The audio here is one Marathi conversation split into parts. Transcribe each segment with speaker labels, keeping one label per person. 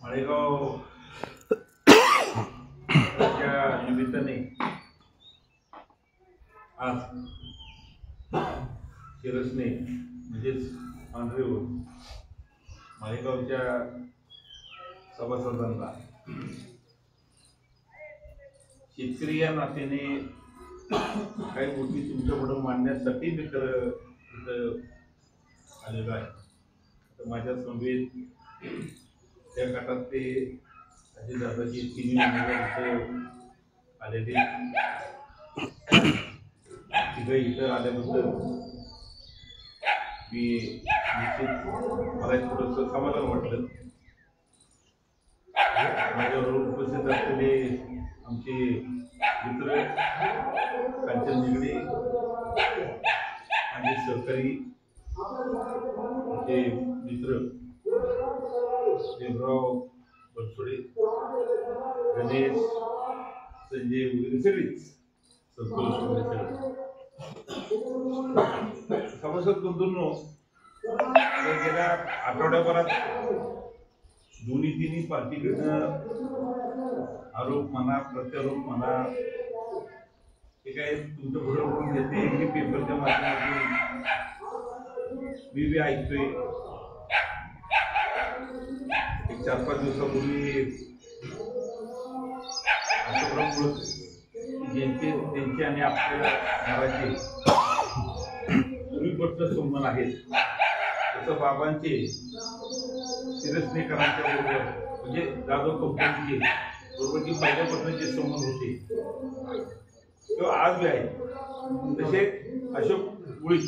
Speaker 1: माळेगाव निमित्ताने आज शिरसने म्हणजेच पांढरेवर माळेगावच्या सभासदांना शेतकरी या नात्याने काही गोष्टी तुमच्यापुढे मांडण्यासाठी मी तर इथं आलेलो आहे. तर माझ्या समवेत त्या गटात ते अजितदादाची तिन्ही इथं आलेले तिथं इथं आल्याबद्दल मी निश्चित मला थोडंसं समाधान वाटलं. माझ्याबरोबर उपस्थित असलेले आमचे मित्र कांचन निगडे आणि सहकारी आमचे मित्र देवराव बनसोडे, गणेश, संजय वगैरे सगळीच संतोष वगैरे सगळे सभासद बंधूंनो, गेल्या आठवड्याभरात दोन्ही तिन्ही पार्टीकडनं आरोप म्हणा प्रत्यारोप म्हणा हे काय तुमच्या पुढे होऊन घेते की पेपरच्या माध्यमातून मी ऐकतोय. एक 4-5 दिवसापूर्वी असं त्यांचे आणि आपल्या घराचे पूर्वीपासून संबंध आहेत तसं बाबांचे शिरसनेकरांच्या बरोबर म्हणजे जाधव कंपनीचे बरोबर जी पहिल्यापासून जे संबंध होते किंवा आज बी आहे तसे अशोक मुळी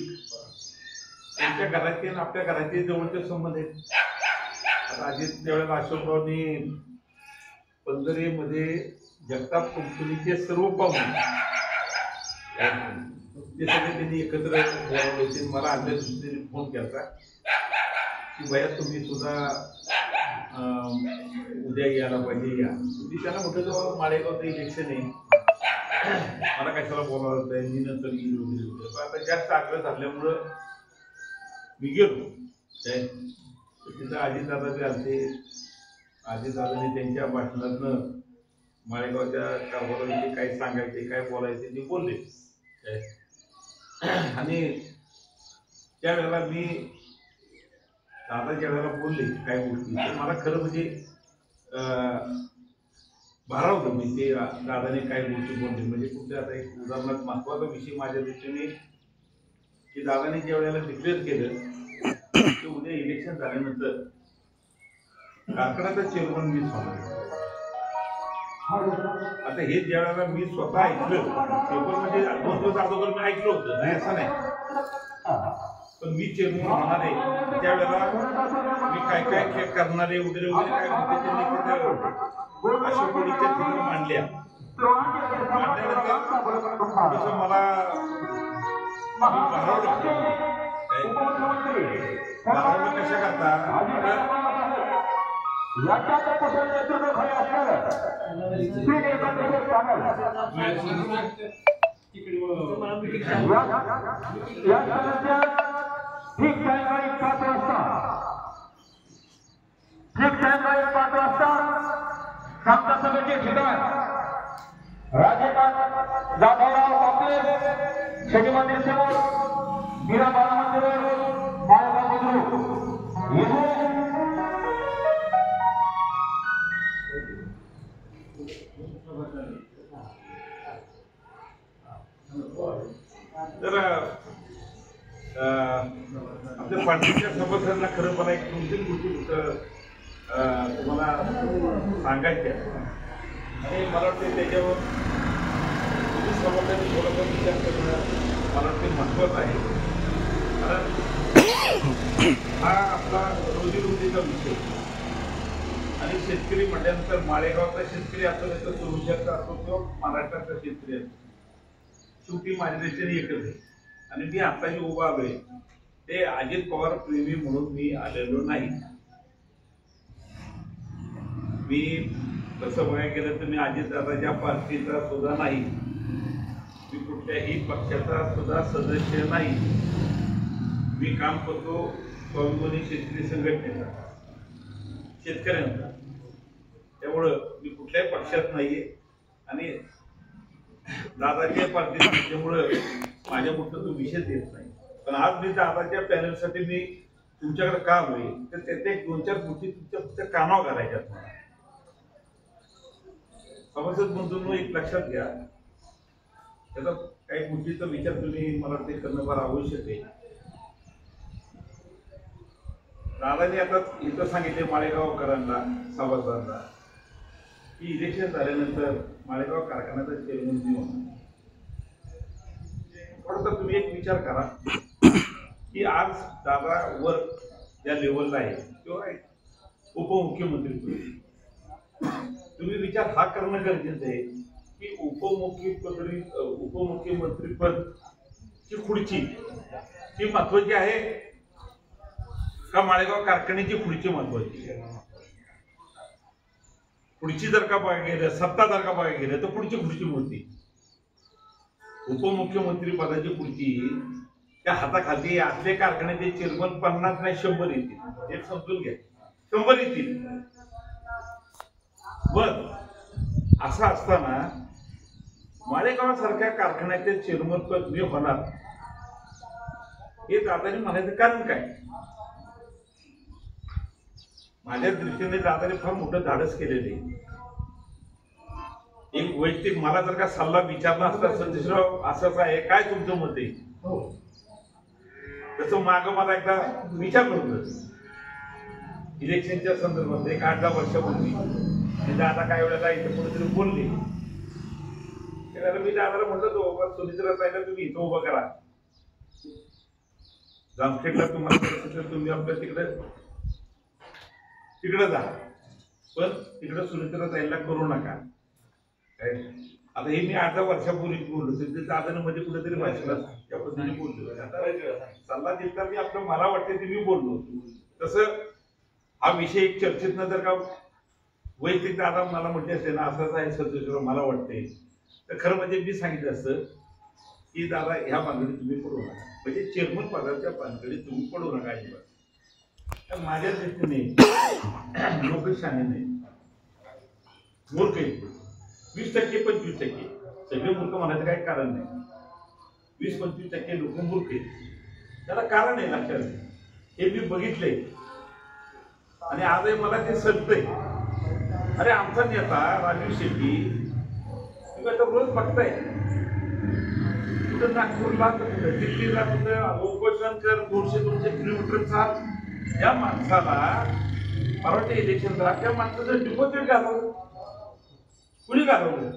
Speaker 1: त्यांच्या घराचे आणि आपल्या घराचे जवळचे संबंध आहेत. आता अजित त्यावेळेला अशोकरावनी पंधरेमध्ये जगताप कंपनीचे सर्व पाहुणे ते सगळे त्यांनी एकत्र बोलावले होते. मला आदल्या दिवशी फोन केला की भैया तुम्ही सुद्धा उद्या यायला पाहिजे या. मी त्यांना म्हटलं तर माळेगावचं इलेक्शन आहे, मला कशाला बोलावलं आहे, मी नंतर येईल वगैरे होते. पण आता जास्त आग्रह झाल्यामुळं मी गेलो. तिथं अजितदादा बी आलते. अजितदादांनी त्यांच्या भाषणातनं माळेगावच्या कारभाराविषयी काय सांगायचे काय बोलायचे ते बोलले. आणि त्यावेळेला मी दादा ज्या वेळेला बोलले काय गोष्टी तर मला खरं म्हणजे भारावलं. मी ते दादाने काय गोष्टी बोलले म्हणजे कुठे आता एक उदाहरणार्थ महत्वाचा विषय माझ्या दृष्टीने की दादाने ज्या वेळेला डिक्लेअर केलं की उद्या इलेक्शन झाल्यानंतर कारखान्याचा चेअरमन मीच होणार. आता हे ज्या वेळेला मी स्वतः ऐकलं पेपर म्हणजे 2 दिवस अगोदर मी ऐकलं होतं नाही असं नाही, पण मी चेअरमन होणार आहे त्यावेळेला मी काय काय करणारे वगैरे वगैरे काय होते त्यांनी अशोकवाडीच्या चित्र मांडल्या. मांडल्यानंतर मला भारावलं कशा करता
Speaker 2: सभेचे ठिकाण राजेकांत जाधवराव कापले शनी मंदिर समोर मीरा बाला मंदिर माळेगाव बुद्रुक
Speaker 1: तर आपल्या पार्टीच्या सभासदांना खरं मला एक 2-3 गोष्टी तुम्हाला सांगायच्या आणि मला वाटते त्याच्यावर पोलीस सभासदांनी थोडासा विचार करणं मला वाटते महत्त्वाचं आहे. कारण हा आपला रोजीरोटीचा विषय आणि शेतकरी म्हटल्यानंतर माळेगावचा शेतकरी असो नाही तर सुरुच्याचा असो किंवा महाराष्ट्राचा शेतकरी असो शेवटी माझ्या दृष्टीने एकच आहे. आणि मी आता जे उभा आलोय ते अजित पवार प्रेमी म्हणून मी आलेलो नाही. मी तसं बघायला गेलं तर मी अजितदादाच्या पार्टीचा सुद्धा नाही, मी कुठल्याही पक्षाचा सुद्धा सदस्य नाही. मी काम करतो स्वाभिमानी शेतकरी संघटनेचा शेतकऱ्यांचा त्यामुळं मी कुठल्याही पक्षात नाहीये आणि दादाच्या पार्टीत त्यामुळं माझ्या मोठं तो विषयच येत नाही. पण आज मी दादाच्या पॅनलसाठी मी तुमच्याकडे का होईल तर त्यात एक 2-4 गोष्टी तुमच्या कानावर घालायच्यात मला. सभासद म्हणून एक लक्षात घ्या, त्याचा काही गोष्टीचा विचार तुम्ही मला ते करणं फार आवश्यक आहे. दादाने आता इथं सांगितले माळेगावकरांना सभासदांना की इलेक्शन झाल्यानंतर माळेगाव कारखान्याचा चेअरमन मी होणार. थोडासा तुम्ही एक विचार करा की आज दादा वर ज्या लेवलला आहे किंवा उपमुख्यमंत्री तुम्ही विचार हा करणं गरजेचं आहे की उपमुख्यमंत्री पद ची खुर्ची ही महत्वाची आहे का माळेगाव कारखान्याची खुर्ची महत्वाची आहे. खुर्ची जर का बघायला गेलं, सत्ता जर का बघायला गेलं तर पुढची खुर्ची मोठी. उपमुख्यमंत्री पदाची खुर्ची त्या हाताखाली असले कारखान्याचे चेअरमन 50 नाही 100 येतील. एक समजून घ्या, 100 येतील. बर असं असताना माळेगाव सारख्या कारखान्याचे चेअरमन पद मी होणार हे दादाने म्हणायचं कारण काय. माझ्या दृष्टीने दादाने फार मोठं धाडस केलेले. एक वैयक्तिक मला जर का सल्ला विचारला असता संदेशराव असंच आहे काय तुमचं मत आहे, तसं माग मला एकदा विचारलं होतं इलेक्शनच्या संदर्भात 8-10 वर्षापूर्वी. दादा काय वेळेला इथे कुठेतरी बोलले त्याला मी दादाला म्हटलं तो सुनीत्रा ताईला तुम्ही इथं उभं करा, जामखेडला तुम्हाला तुम्ही आपल्या तिकडे जा, पण तिकडे सुनीत्रा ताईला करू नका. आता हे मी 8-10 वर्षापूर्वी बोललो दादानं मध्ये कुठेतरी भाषणात त्या पद्धतीने बोललो. आता सल्ला देता मी आपलं मला वाटते ते मी बोललो. तसं हा विषय एक चर्चेत न जर का वैयक्तिक दादा मला म्हटले असेल ना असंच आहे सदस्य मला वाटते तर खरं म्हणजे मी सांगितलं असतं की दादा ह्या भानगडीत तुम्ही पडू नका, म्हणजे चेअरमन पदाच्या भानगडीत तुम्ही पडू नका अजिबात. माझ्या दृष्टीने लोक शाणे नाही, मूर्ख आहेत. 20% 25% सगळे मूर्ख म्हणायचं काही कारण नाही. 20-25% लोक मूर्ख आहेत. त्याला कारण आहे लक्षात, हे मी बघितलंय आणि आजही मला ते सलतंय. अरे आमचा नेता राजू शेट्टी तुम्ही आता रोज बघताय कुठं नागपूरला कुठं दिल्लीला कुठं उपोषण कर 200-200 किलोमीटर चाल. या माणसाला मराठी इलेक्शन झाला त्या माणसाचं डिपॉझिट घालवलं. कुणी घालवलं?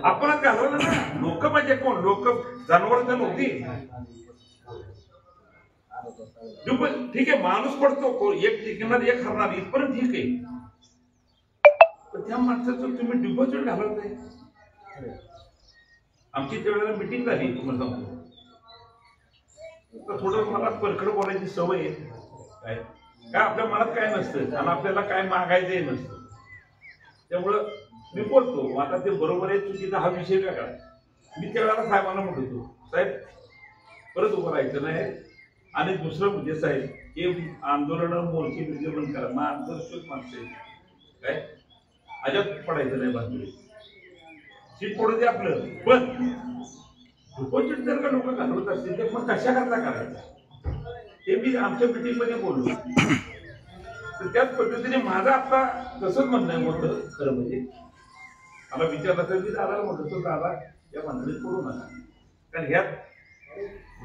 Speaker 1: आपणच घालवलं ना. लोक म्हणजे कोण? लोक जनावर तर नव्हती. ठीक आहे माणूस पडतो एक टिकणार एक हरणार इथपर्यंत ठीक आहे, पण त्या माणसाचं तुम्ही डिपॉझिट घालवताय. आमची त्यावेळेला मिटिंग झाली तुम्हाला सांगतो तर थोडं मला परखड बोलायची सवय आहे. काय काय आपल्या मनात काय नसतं आणि आपल्याला काय मागायचंही नसतं, त्यामुळं मी बोलतो. आता ते बरोबर आहे चुकीचा हा विषय वेगळा. मी त्यावेळेला साहेबांना म्हणतो साहेब परत उभं राहायचं नाही आणि दुसरं म्हणजे साहेब हे आंदोलन मोर्चे बिर्जे बंद करा. मग आंतरशोध माणसं काय अजब पडायचं नाही बाजूला सीट पडू दे आपलं. पण डिपॉझिट जर का लोक घालवत असतील तर मग कशा करता करायचं हे मी आमच्या मिटिंग मध्ये बोललो. तर त्याच पद्धतीने माझं आता तसंच म्हणणं होतं. खरं म्हणजे मला विचारलं तर मी दादाला म्हणतो दादा या भानगडीत पडू नका, कारण ह्यात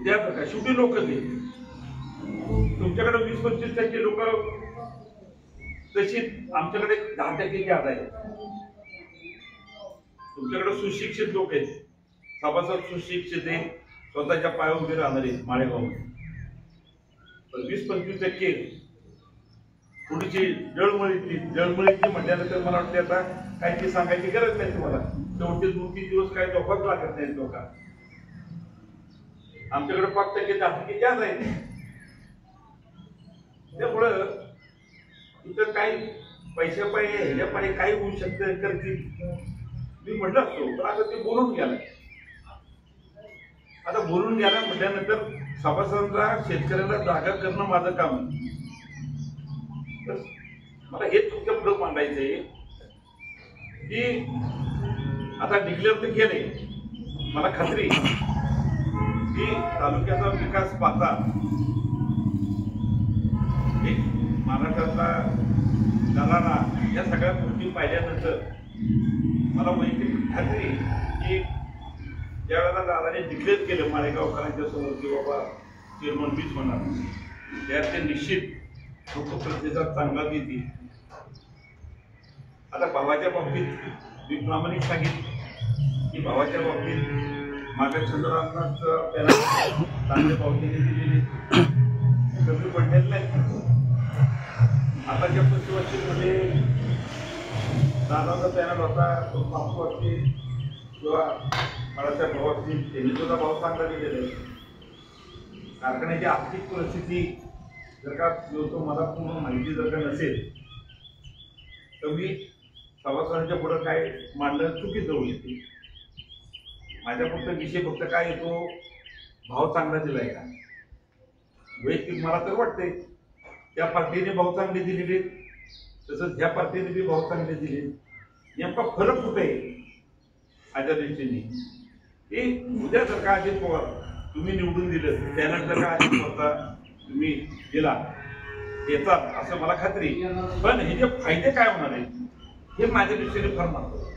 Speaker 1: उद्या का शेवटी लोक ते तुमच्याकडे 20-25% लोक तशी आमच्याकडे 10% ज्यादा आहे. तुमच्याकडे सुशिक्षित लोक आहेत, सभासद सुशिक्षित आहे, स्वतःच्या पायावर उभे राहणारे माळेगावमध्ये. पण 20-25% थोडीशी जळमळीतली म्हटल्यानंतर मला वाटते आता काही ते सांगायची गरज नाही तुम्हाला. शेवटचे 2-3 दिवस काही झोपाच लागत नाही लोकांना. आमच्याकडे 5% 10% जास्त आहे. त्यामुळं इथं काही पैशा पाहिजे ह्याच्या पाहिजे काही होऊ शकतं करतील मी म्हटलं असतो. पण आता ते बोलून गेलं. आता बोलून गेला म्हटल्यानंतर सभासदांना शेतकऱ्याला जागा करणं माझं काम आहे. मला हेच तुमच्या पुढे मांडायचंय की आता डिक्लेअर तर केले, मला खात्री की तालुक्याचा विकास पाहता एक महाराष्ट्रातला दरारा या सगळ्या गोष्टी पाहिल्यानंतर मला वैयक्तिक खात्री की ज्या वेळेला दादाने डिक्लेअर केलं माळेगावकरांच्या समोर की बाबा चेअरमन मीच होणार, त्यात ते निश्चित लोकप्रतिसाद चांगला देतील. आता भावाच्या बाबतीत मी प्रामाणिक सांगितलं की भावाच्या बाबतीत मागे चंद्ररामनाथ त्यांना चांगले पावतीने दिलेले कमी पडलेलं नाही. आताच्या पंचवार्षिकमध्ये दादाचा पॅनल होता, तो पाचवार्षी किंवा बाळासाहेब भाऊ असतील त्यांनी सुद्धा भाव चांगला दिलेला आहे. कारखान्याची आर्थिक परिस्थिती जर का मला पूर्ण माहिती जर का नसेल तर मी सभासदांच्या पुढं काय मांडणं चुकीचं होईल. माझ्या फक्त विषय फक्त काय येतो, भाव चांगला दिलाय का. वैयक्तिक मला तर वाटतंय त्या पार्टीने भाव चांगले दिलेले, तसंच ह्या पार्टीने बी भाव चांगले दिले. नेमका फरक कुठे आहे माझ्या दृष्टीने की उद्या जर का अजित पवार तुम्ही निवडून दिलं, त्यानंतर का अजित पवारचा तुम्ही दिला देतात असं मला खात्री. पण हे जे फायदे काय होणार आहे हे माझ्या दृष्टीने फार महत्त्वाचं.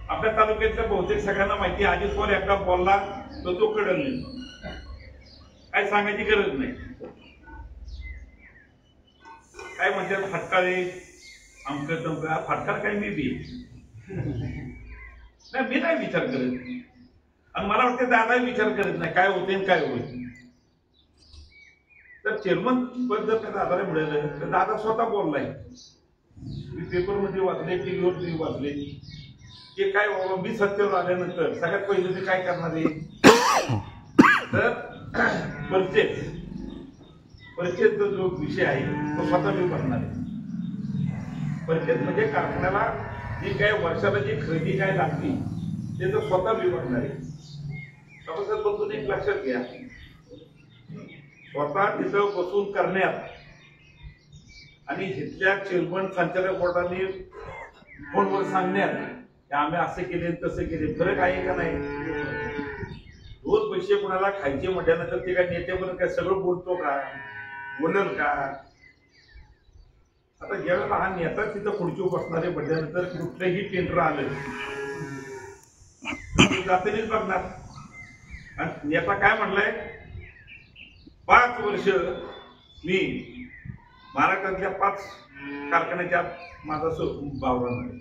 Speaker 1: आपल्या तालुक्यातल्या बहुतेक सगळ्यांना माहिती आहे, अजित पवार एकदा बोलला तर तो कडल नाही, काय सांगायची गरज नाही. काय म्हणतात फटकाळे आमचं तमका, फटकार काय मी बी नाही, मी नाही विचार करत. आणि मला वाटतं दादा विचार करत नाही काय होते काय होईल. तर चेअरमन पद जर का दादाला मिळालं तर दादा स्वतः बोललाय, मी पेपरमध्ये वाचले, टीव्हीवर तुम्ही वाचले की काय बाबा मी सत्तेवर आल्यानंतर सगळ्यात पहिले मी काय करणार आहे तर परचेसचा जो विषय आहे तो स्वतः मी करणार आहे. परचेस म्हणजे कारखान्याला जी काय वर्षाला जी खरेदी काय लागते ते तर स्वतः मी करणार आहे. सर बसून एक लक्षात घ्या, स्वतः तिथं बसून करण्यात आणि इथल्या चेअरमन संचालक बोर्डाने फोनवर सांगण्यात की आम्ही असे केले तसे केले, फरक आहे का नाही. रोज पैसे कोणाला खायचे म्हटल्यानंतर ते काय नेत्यापर्यंत काय सगळं बोलतो का, बोलेल का. आता ज्यावेळेला हा नेता तिथं खुर्चीवर बसणारे म्हटल्यानंतर कुठलंही टेंडर आलं जातीनेच बघणार. आणि नेता काय म्हणलाय, 5 वर्ष मी महाराष्ट्रातल्या 5 कारखान्याच्या माझा भाव राहणार.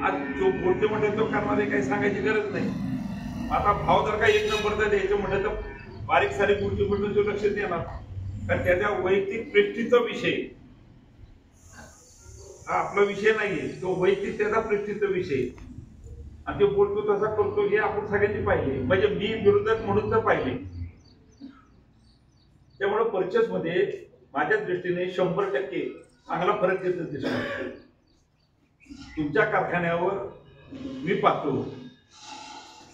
Speaker 1: आज जो बोलते म्हणते तो करणारे काही सांगायची गरज नाही. आता भाव जर का 1 नंबरचा द्यायचं म्हटलं तर बारीक सारीक गोष्टी म्हणून तो लक्ष देणार, कारण त्याच्या वैयक्तिक प्रेस्टिजचा विषय हा आपला विषय नाहीये, तो वैयक्तिक त्याचा प्रेस्टिजचा विषय. आणि ते बोलतो तसा करतो हे आपण सगळ्यांनी पाहिले, म्हणजे मी विरोधक म्हणून तर पाहिले. त्यामुळे परचेस मध्ये माझ्या दृष्टीने 100% चांगला फरक येतो दिसतो. तुमच्या कारखान्यावर मी पाहतो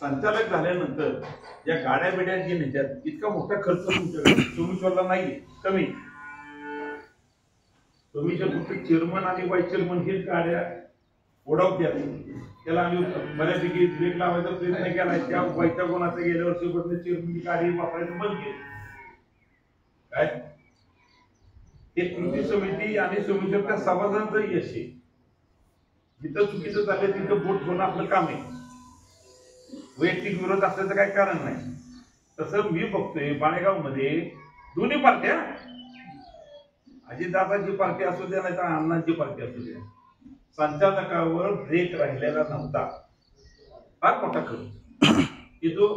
Speaker 1: संचालक झाल्यानंतर या गाड्या बिड्या जे नेत्यात इतका मोठा खर्च तुमच्याकडे सोमेश्वरला नाही, कमी. सोमेश्वर फक्त चेअरमन आणि वाईस चेअरमन हेच गाड्या ओढवत्यात. त्याला आम्ही बऱ्यापैकी ब्रेक लावायचा प्रयत्न केला. त्या वाईच्या कोणाचं गेल्या वर्षीपासून चेअरमनची गाडी वापरायचं बंद केली. काय ते कृती समिती आणि सोमेश्वरच्या सभासदांचं यश आहे. जिथं चुकीचं झालं तिथं बोट होणं आपलं काम आहे. वैयक्तिक विरोध असल्याचं काही कारण नाही. तसं मी बघतोय माळेगाव मध्ये दोन्ही पार्ट्या, अजितदादाची पार्टी असू द्या नाही तर अण्णांची पार्टी असू द्या, संचालकावर ब्रेक राहिलेला नव्हता. फार मोठा खर्च की जो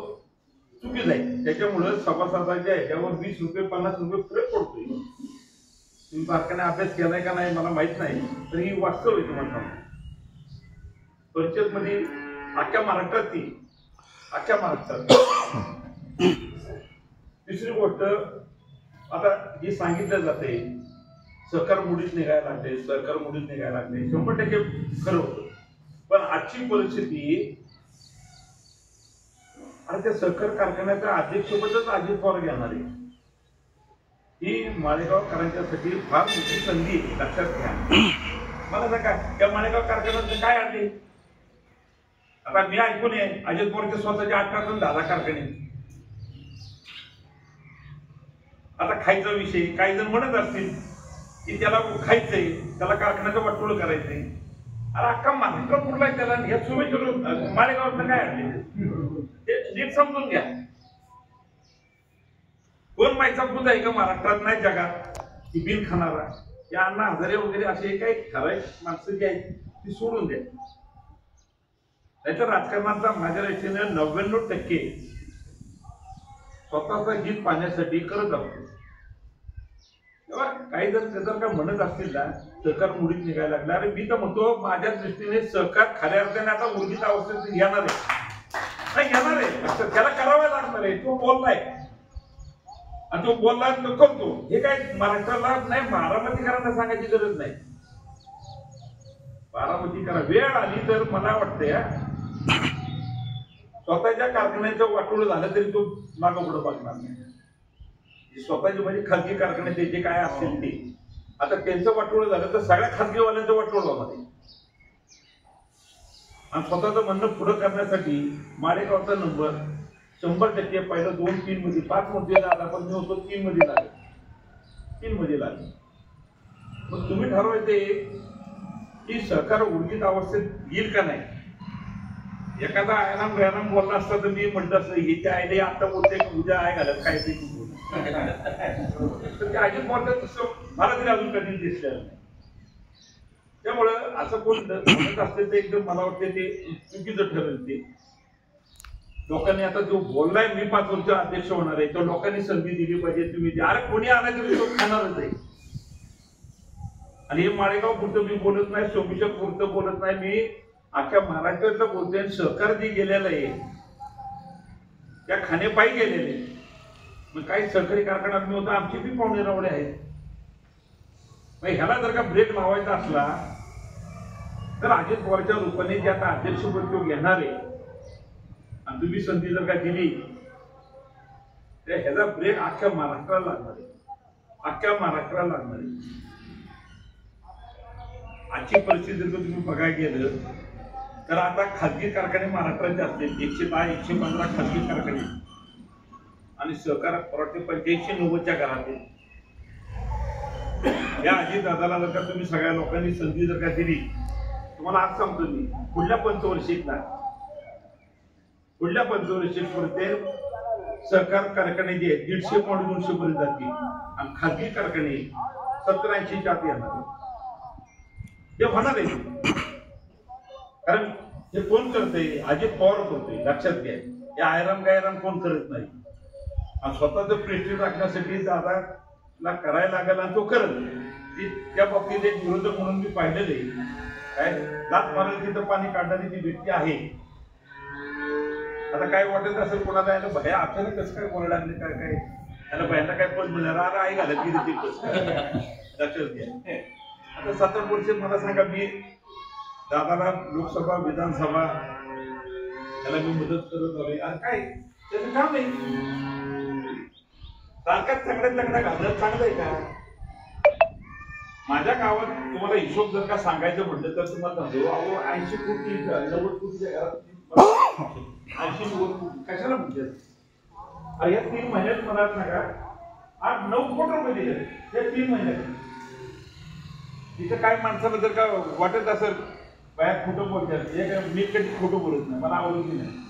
Speaker 1: चुकीचा आहे. त्याच्यामुळं सभासदांच्या ह्याच्यावर 20 रुपये 50 रुपये फरक पडतोय. तुम्ही बारकाने अभ्यास केलाय का नाही मला माहित नाही, तर ही वास्तव आहे तुम्हाला. परचेस मध्ये अख्ख्या महाराष्ट्रात दुसरी गोष्ट आता जी सांगितलं जाते सरकार मुडीत निघायला लागते, सरकार मुडीत निघायला लागते, 100% खरं होतं. पण आजची परिस्थिती आणि त्या सहकार कारखान्याच्या अध्यक्षपदच अजित पवार घेणार आहे. ही माळेगावकरांच्यासाठी फार मोठी संधी लक्षात घ्या. मला सांगा त्या माळेगाव कारखान्यात काय आणले? आता मी ऐकून आहे अजित पवारचे स्वतःचे 8 कारखाने 10 कारखाने. आता खायचा विषय काही जण म्हणत असतील की त्याला खायचंय, त्याला कारखान्याचं वाटोळ करायचंय. अरे अख्खा महाराष्ट्र कुठला त्याला हे सोमेश्वर माळेगावात काय आणले ते नीट समजून घ्या. कोण माहिती समजून आहे का महाराष्ट्रात नाही जगात की बिल खाणारा या अण्णा हजारे वगैरे असे काही ठराविक माणसं जी आहेत ती सोडून द्या. त्याच्या राजकारणाचा माझ्या दृष्टीने 99% स्वतःचा हित पाहण्यासाठी करत असतो. तेव्हा काही जर का म्हणत असतील ना सहकार मुडीत निघायला लागला. अरे मी तर म्हणतो माझ्या दृष्टीने सहकार खऱ्या अर्थाने आता उर्जित अवस्थेत येणार आहे, येणार आहे. त्याला करावं लागणार आहे. तो बोललाय आणि तो बोलला तो करतो. हे काय महाराष्ट्राला नाही बारामतीकरांना सांगायची गरज नाही. बारामतीकरांना वेळ आली तर मला वाटतंय स्वतःच्या कारखान्याचं वाटोळ झालं तरी तो मागं पुढं बघणार नाही. स्वतःचे म्हणजे खाजगी कारखाने जे काय असतील ते आता त्यांचं वाटोळ झालं तर सगळ्या खाजगीवाल्यांचं वाटोळ होणार आहे. आणि स्वतःचं म्हणणं पुढं करण्यासाठी माळेगावचा नंबर 100% पहिलं 2-3 मध्ये 5 मध्ये आला पण मी होतो 3 मध्ये लागले. 3 मध्ये लागले. मग तुम्ही ठरवायचे की सहकार उर्जित अवस्थेत येईल का नाही. एखादा आयराम गैराम बोलला असता तर मी म्हटलं असतं हिच्या आईने आता बोलते की उद्या आहे घालत काय ते तर ते अजित बोलतात तसं मला तरी अजून कधी दिसलेलं नाही. त्यामुळं असं कोण म्हणत असते ते एकदम मला वाटते ते चुकीचं ठरेल. ते लोकांनी आता जो बोललाय मी 5 वर्ष अध्यक्ष होणार आहे तो लोकांनी संधी दिली पाहिजे. तुम्ही अरे कोणी आला तरी तो खाणारच आहे. आणि हे माळेगाव पुरतं मी बोलत नाही, सोमेश्वर पुरतं बोलत नाही, मी अख्ख्या महाराष्ट्रातलं बोलतोय. सहकार जे गेलेलं आहे त्या खाणेपायी गेलेले. मग काही सहकारी कारखान्यात मी होतो आमचे बी पाहुणे रावळे आहेत. मग ह्याला जर का ब्रेक लावायचा असला तर अजित पवारच्या रूपाने जे आता अध्यक्षपद तो घेणार आहे आणि तुम्ही संधी जर का दिली तर ह्याचा ब्रेक अख्ख्या महाराष्ट्राला लागणार आहे. अख्ख्या महाराष्ट्राला लागणार आहे. आजची परिस्थिती जर तुम्ही बघायला गेलं तर आता खाजगी कारखाने महाराष्ट्राचे असतील 110-115 खाजगी कारखाने आणि सहकार 85-90च्या घरात. या अजित दादाला जर का तुम्ही सगळ्या लोकांनी संधी जर का दिली तुम्हाला आज सांगतो मी पुढल्या पंचवर्षीत प्रत्येक सहकार कारखाने जे आहेत 150-200 पर्यंत जातील आणि खाजगी कारखाने 70-80च्या आत येणार. ते होणार आहे. कारण हे कोण करतंय अजित पवार करतोय लक्षात घ्या. हे आयराम गायराम कोण करत नाही. आणि स्वतःचं प्रेस्टीज राखण्यासाठी दादाला करायला लागेल आणि तो करत. त्या बाबतीत एक विरोधक म्हणून मी पाहिलेलं आहे काय दात मारायला तिथं पाणी काढणारी ती व्यक्ती आहे. आता काय वाटत असेल कोणाला याला भया अचानक कसं काय बोलायला लागले काय काय त्याला भयांना काय पण मिळणार आहे घालत की लक्षात घ्या. आता 7 वर्ष मला सांगा मी दादाला लोकसभा विधानसभा त्याला मी मदत करत आलोय. आणि काय त्याचं काम आहे सारखाच चांगल्या घालत चांगलं आहे का. माझ्या गावात तुम्हाला हिशोब जर का सांगायचं म्हटलं तर तुम्हाला सांगतो 80 कोटी 90 कोटीच्या घरात 80-90 कोटी कशाला म्हणतात. या 3 महिन्यात मला सांगा 8-9 कोटी रुपये दिले या 3 महिन्यात. तिथं काय माणसाला जर का वाटत असेल बाहेर खोटं बोलतात हे काय मी कधी खोटं बोलत नाही. मला आवडत नाही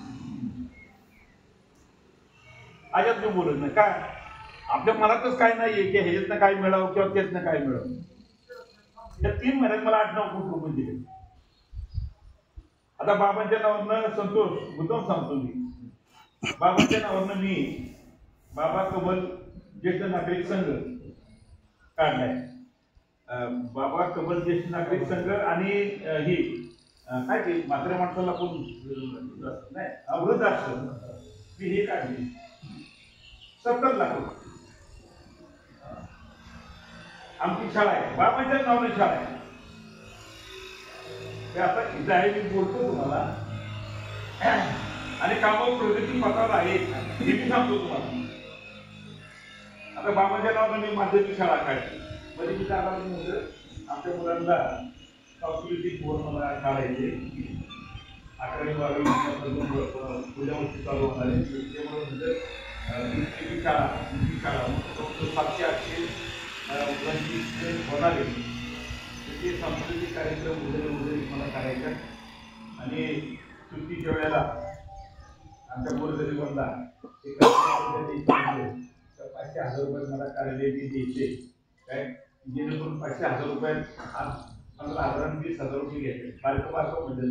Speaker 1: अजिबात मी बोलत नाही. काय आपल्या मनातच काय नाहीये की ह्याच्यातनं काय मिळावं किंवा त्यातनं काय मिळावं. या 3 महिन्यात मला 8-9 कोटी रुपये दिले. आता बाबांच्या नावानं संतोष मुद्दाम सांगतो मी बाबांच्या नावानं मी बाबा कबल ज्येष्ठ नागरिक संघ काढलाय. बाबा कबल ज्येष्ठ नागरिक संघ आणि ही काय ते म्हाताऱ्या माणसाला कोण नाही वृद्धाश्रम मी हे काढले 70 लाख रुपये. आमची शाळा आहे बाबांच्या नावाने शाळा आहे. ते आता इथं आहे मी बोलतो तुम्हाला आणि कामावर प्रगती पथावर आहे हे मी सांगतो तुम्हाला. आता बाबांच्या नावाने मी माध्यमिक शाळा काढली. म्हणजे मी त्याला आमच्या मुलांना सांस्कृतिक बोर मला काढायचे 11वी 12वी पुढल्या वर्षी चालू होणार आहे त्यामुळे म्हणजे ही शाळा 700-800 मुलांची होणार आहे ते सांस्कृतिक कार्यक्रम वगैरे मला करायचा आणि सुट्टीच्या वेळेला आमच्या गोरगरिबांना एक 500,000 रुपये मला कार्यालय द्यायचे काय जेणेकरून 500,000 रुपयात आज 15,000 आणि 20,000 रुपये घ्यायचे बारकं म्हणजे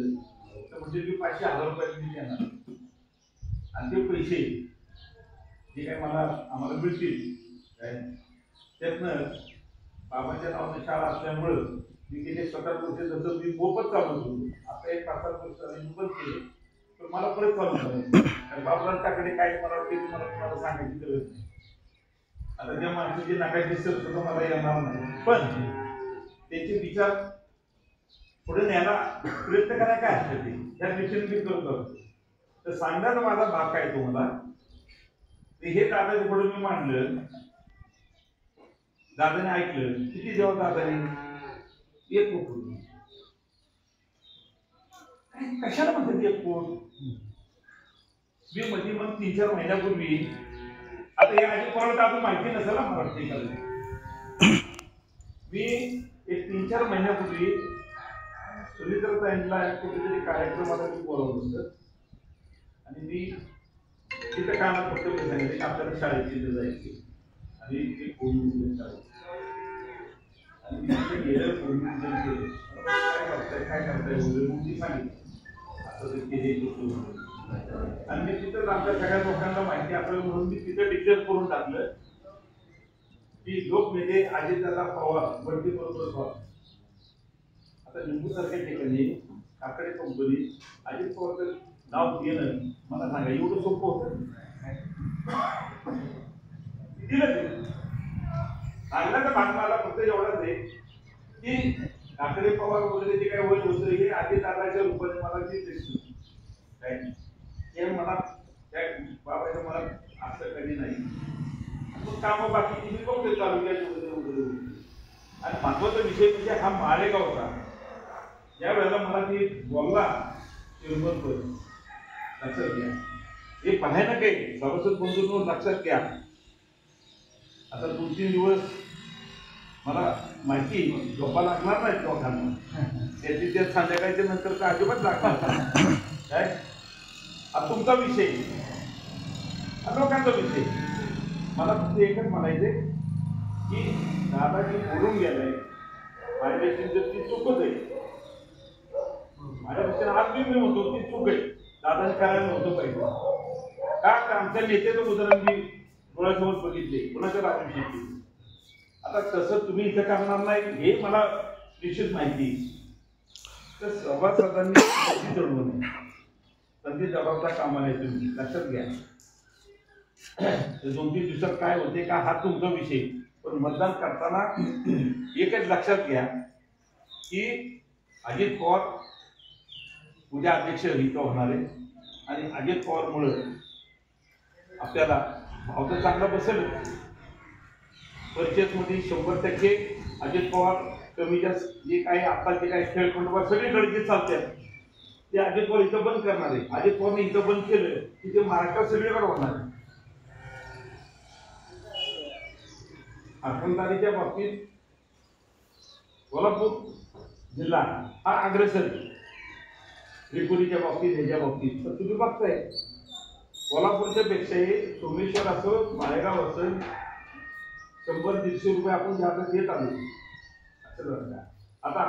Speaker 1: तर म्हणजे मी 500,000 रुपयात मी देणार आणि ते पैसे जे काय आम्हाला मिळतील काय त्यातनं बाबांच्या नावानं शाळा असल्यामुळं मी गेले 17 वर्ष जसं मी मोफत चालवत होतो आता एक 5-7 वर्ष मी बंद केले तर मला परत चालू झालं आणि बाबांच्याकडे काय मला वाटते तुम्हाला सांगायची गरज नाही आता ज्या माणसाची नाकाची सर सुद्धा मला येणार नाही पण त्याचे विचार पुढे न्यायला प्रयत्न करायला काय असतं ते त्या दृष्टीने मी करतो तर सांगण्याचा माझा भाग काय तुम्हाला ते हे दादाच्या पुढे मी मांडलं दादाने ऐकलं किती जेव्हा दादाने एक कोट कशाला म्हणतात एक कोट मी मध्ये मग 3-4 महिन्यापूर्वी आता हे अजित पवारला अजून माहिती नसेल मला वाटते मी एक 3-4 महिन्यापूर्वी सुनीताताईंना कुठेतरी कार्यक्रमाला मी बोलावलं होतं आणि मी तिथं कानात फक्त मी सांगितलं की आपल्याला शाळेत तिथे जायचे आणि ते कोविड शाळेत आणि मी तिथे गेलं कोविड केलं काय करताय वगैरे मग ती सांगितलं असं ते केले आणि मी तिथं आमच्या सगळ्या लोकांना माहिती आपल्याला म्हणून मी तिथं डिक्लेअर करून टाकलं की लोकनेते अजितदादा पवार बंटी बरोबर पवार आता लिंबूसारख्या ठिकाणी काकडे कंपनी अजित पवारचं नाव घेणं मला सांगा एवढं सोपं होतं दिलं ते सांगण्याचा भाग मला फक्त एवढाच आहे की काकडे पवार वगैरे जे काय होईल होतं हे अजितदादाच्या रूपाने मला ते दिसलं काय हे मला त्या बाबाच्या मला असं कधी नाही कामं बाकी मी बघतो तालुक्याचे वगैरे आणि महत्वाचा विषय म्हणजे हा माळेगावचा ज्या वेळेला मला ती बोलला चिरमन लक्षात घ्या हे भयानक आहे सभासद बंधूंवर लक्षात घ्या आता 2-3 दिवस मला माहिती झोपा लागणार नाही लोकांना त्याची त्या संध्याकाळच्या नंतर तर अजिबात लागणार काय हा तुमचा विषय हा लोकांचा विषय मला फक्त एकच म्हणायचे की दादा जी बोलून गेलाय माझ्यापेक्षा ती चुकच आहे माझ्यापेक्षा आज मी म्हणतो ती चूक आहे दादाने करायला नव्हतं पाहिजे का आमच्या नेत्याचं उदाहरण मी डोळ्यासमोर बघितले कोणाच्या राजूशी आता तसं तुम्ही इथं करणार नाही हे मला निश्चित माहिती तर सभासदांनी संधी चढवू नये संधी जबाबदार कामाला आहे तुम्ही लक्षात घ्या 2-3 दिवसात काय होते का हा तुमचा विषय पण मतदान करताना एकच लक्षात घ्या की अजित पवार उद्या अध्यक्ष इथं होणार आहे आणि अजित पवारमुळे आपल्याला भाव तर चांगला बसेल परचेसमध्ये 100% अजित पवार कमी जास्त जे काही आताचे काही खेळखंडोबा सगळीकडे जे चालतात ते अजित पवार इथं बंद करणार आहे अजित पवारने इथं बंद केलं की ते महाराष्ट्रात सगळीकडे होणार आहे आखंदारीच्या बाबतीत कोल्हापूर जिल्हा हा अग्रेसर त्रिपुरीच्या बाबतीत ह्याच्या बाबतीत तर तुम्ही बघताय कोल्हापूरच्या पेक्षाही सोमेश्वर असो माळेगाव असो 100-150 रुपये आपण जास्त देत आलो असं बघा आता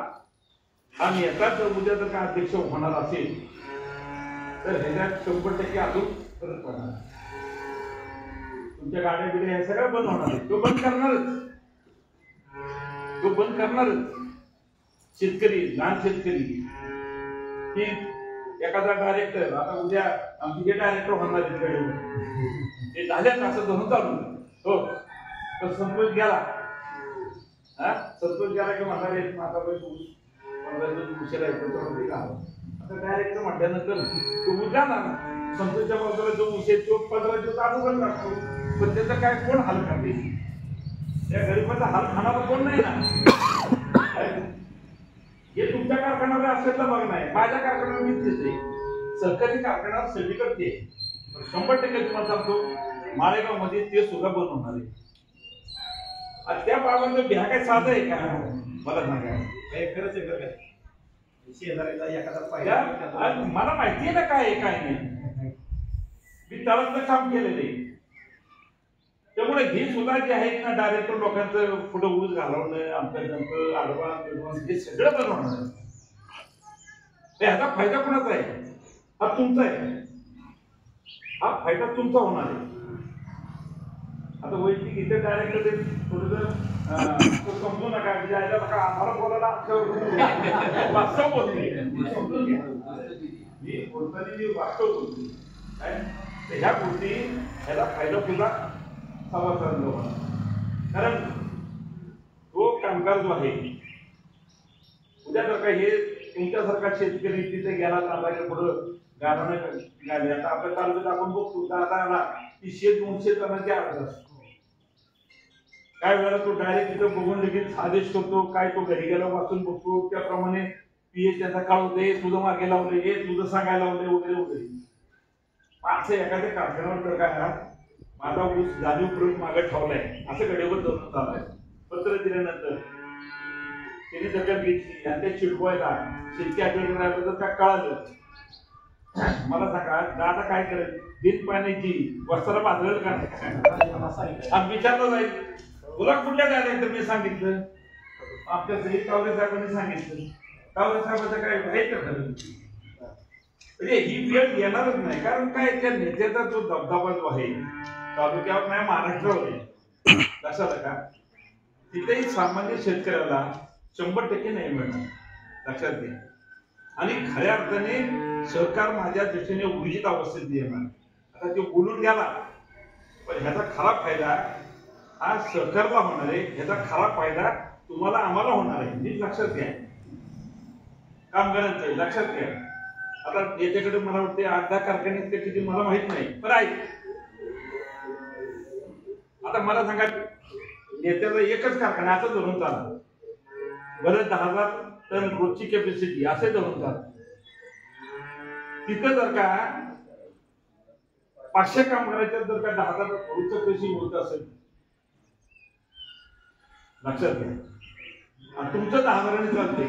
Speaker 1: हा नेता जर उद्या जर का अध्यक्ष होणार असेल तर ह्याच्यात 100% अजून फरक पडणार तुमच्या गाड्या बिड्या हे सगळं बंद होणार आहे तो बंद करणारच शेतकरी लहान शेतकरी की एखादा डायरेक्टर आता उद्या आमचे जे डायरेक्टर होणार ते झाल्याच असं धरून चालू हो तर संतोष गेला की म्हणणार माझा उशीर आहे त्याच्यामध्ये आता डायरेक्टर म्हटल्यानंतर तो उद्या ना संतोषच्या बाजूला जो उशीर तो 15 दिवस अगोदर लागतो पण त्याचा काय कोण हाल खाते त्या गरीबाचा हाल खाणारा कोण नाही ना हे तुमच्या महाराष्ट्रातला भाग नाही, माझ्या कारखान्यावर मीच देते, सरकारी कारखाना सगळीकडे 100% तुम्हाला सांगतो माळेगाव मध्ये ते सुद्धा बंद होणार आहे. आणि त्या बाबांचं बिहा काय साधं आहे का मला सांगा.
Speaker 3: खरंच आहे बरं का. शेजारीला एखादा
Speaker 1: आणि मला माहिती आहे ना काय आहे काय नाही, मी तळातलं काम केलेलं आहे. त्यामुळे हे सुद्धा जे आहे ना डायरेक्ट लोकांचं पुढे ऊस घालवणं, आमचं आडवान्स हे सगळं बनवणार. ह्याचा फायदा कोणाचा आहे? हा तुमचा आहे, हा फायदा तुमचा होणार आहे. आता वैयक्तिक इथे डायरेक्ट ते थोडंसं समजू नका, जायला नका आम्हाला बोलायला वास्तव बोलते, समजून घ्या. मी बोलताना मी वास्तव बोलते काय, ह्या गोष्टी ह्याला फायदा सुद्धा सभासद लोकांना. कारण तो कामगार जो आहे उद्या जर का हे तुमच्यासारखा शेतकरी तिथे गेला तर पुढं गाडा गाडी. आता आपल्या तालुक्यात आपण बघतो दादा ती 100-200 जणांची अर्ज असतो. काय वेळेला तो डायरेक्ट तिथं बघून लगेच आदेश करतो, काय तो घरी गेला वाचून बघतो, त्याप्रमाणे पीएच त्याचा काढवते, तुझं मागे लावले, हे तुझं सांगायला लावले वगैरे वगैरे. असं एखाद्या कारखान्यावर जर काय माझा ऊस जाणीवपूर्वक मागे ठेवलाय असं गडेवर धरून चाललाय, पत्र दिल्यानंतर त्यांनी दखल घेतली आणि ते चिडवायला शेतकी आठवड्यात जर काय कळालं, मला सांगा दादा काय करेल, दिन पाण्याची वस्त्राला बांधलेलं का नाही विचारलं जाईल. तुला कुठल्या डायरेक्टर मी सांगितलं, आमच्या सही कावरे साहेबांनी सांगितलं, कावरे साहेबांचं काय आहे का खरं. म्हणजे ही वेळ येणारच नाही. कारण काय त्या नेत्याचा जो दबदबा जो आहे तालुक्यावर नाही महाराष्ट्रावर आहे, लक्षात का तिथेही सामान्य शेतकऱ्याला 100% नाही मिळणार, लक्षात घ्या. आणि खऱ्या अर्थाने सरकार माझ्या दृष्टीने उर्जित अवस्थेत येणार. आता ते बोलून गेला, पण ह्याचा खरा फायदा हा सरकारला होणार आहे, ह्याचा खरा फायदा तुम्हाला आम्हाला होणार आहे. नीट लक्षात घ्या, कामगारांचं लक्षात घ्या. आता याच्याकडे मला वाटते 8-10 कारखान्यात ते किती मला माहित नाही, पण आहे. आता मला सांगा नेत्याचा एकच कारखाना असं धरून चालला, बरं 10,000 टन रोजची कॅपॅसिटी असे धरून चालत. तिथं जर का 500 कामगारांच्या जर का 10,000 रोजचं पैसे होत असेल, लक्षात घ्या. आणि तुमचं 10,000 चालतंय,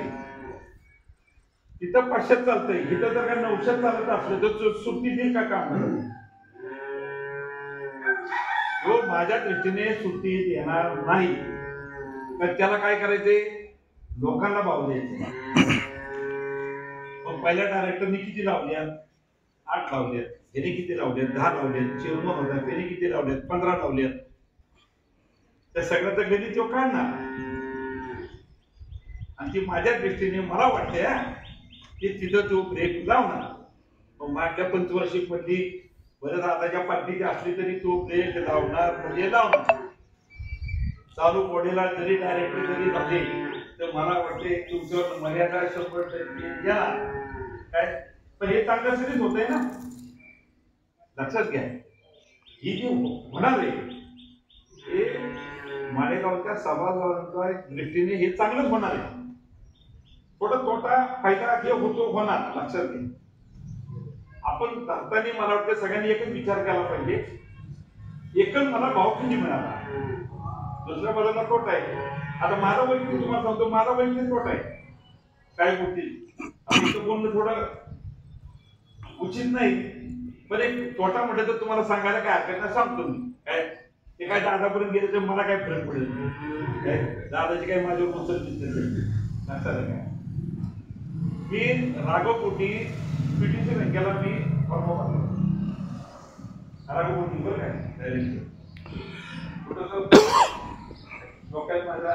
Speaker 1: तिथं 500 चालतंय, इथं जर का 900 चालत असलं तर सुट्टी देईल का काम? जो माझ्या दृष्टीने सुट्टी देणार नाही तर त्याला काय करायचंय, लोकांना भाव द्यायचे. पण पहिल्या डायरेक्टरने किती लावल्यात? 8 लावल्यात. याने किती लावल्यात? 10 लावल्यात. चेअरमन होता त्याने किती लावल्यात? 15 लावल्यात. त्या सगळ्याचं गणित तो काढणार. आणि ती माझ्या दृष्टीने मला वाटते की तिथं तो ब्रेक लावणार. मग मागच्या पंचवार्षिक मध्ये बरं दादाच्या पार्टीची असली तरी तो ब्रेक लावणार म्हणजे लावणार. चालू बॉडीला जरी डायरेक्टर जरी झाले तर मला वाटते तुमच्यावर मर्यादा 100% येणार. काय पण हे चांगल्यासाठीच होत आहे ना, लक्षात घ्या. ही जी होणार आहे हे मालेगावच्या सभासदांच्या दृष्टीने हे चांगलंच होणार आहे. थोडा तोटा फायदा हे होतो होणार, लक्षात घ्या. आपण धरताना मला वाटतं सगळ्यांनी एकच विचार केला पाहिजे, एकच मला भाव किती मिळाला, दुसऱ्या बाजूला तोटा आहे. आता माझा वैयक्तिक तुम्हाला सांगतो, माझा वैयक्तिक तोटा आहे काय गोष्टी बोलणं थोडं उचित नाही, पण एक तोटा म्हटलं तर तुम्हाला सांगायला काय हरकत नाही, सांगतो मी. काय ते काय दादापर्यंत गेले तर मला काय फरक पडेल, काय दादाची काय माझ्यावर मुसलत नसतं काय. मी राघवपोटी पीटीसी बँकेला मी फॉर्म भरला, राघवपोटी बरं काय डोक्यात माझ्या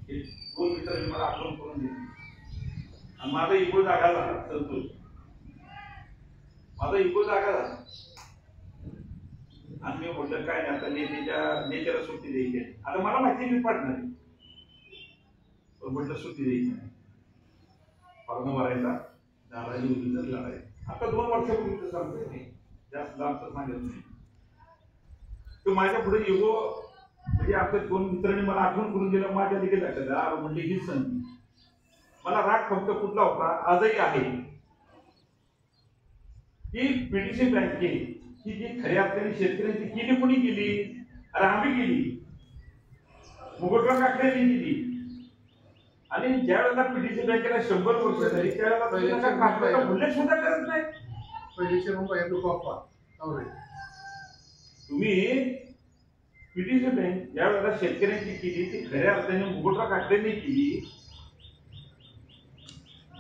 Speaker 1: 2 मित्र मला आठवण करून दिली. आणि माझा इगो जागा झाला, संतोष माझा इगो जागा झाला. आणि मी म्हटलं काय नाही, आता नेत्याला सुट्टी द्यायची. आता मला माहिती मी पाडणार आहे, पण म्हटलं सुट्टी द्यायची नाही, फॉर्म भरायचा, दादाजी उद्योगच लढायचं. आता 2 वर्षापूर्वी सांगतोय मी, जास्त लांबच सांगत नाही. तो माझ्या पुढे इगो म्हणजे आपल्या 2 मित्रांनी मला आठवण करून दिलं, माझ्या देखील लक्षात आलं. म्हणले हीच संधी मला राग फक्त कुठला होता, आजही आहे, की पीडीसी बँके ही जी खऱ्या अर्थाने शेतकऱ्यांची केली कोणी केली? अरे आम्ही केली, मुकुटराव काकडेंनी केली. आणि ज्या वेळेला पीडीसी बँकेला 100 वर्ष झाली त्यावेळेला काकड्याचा उल्लेख सुद्धा करत नाही. तुम्ही पीडीसी बँक ज्या वेळेला शेतकऱ्यांची केली ती खऱ्या अर्थाने मुकुटराव काकडेंनी केली.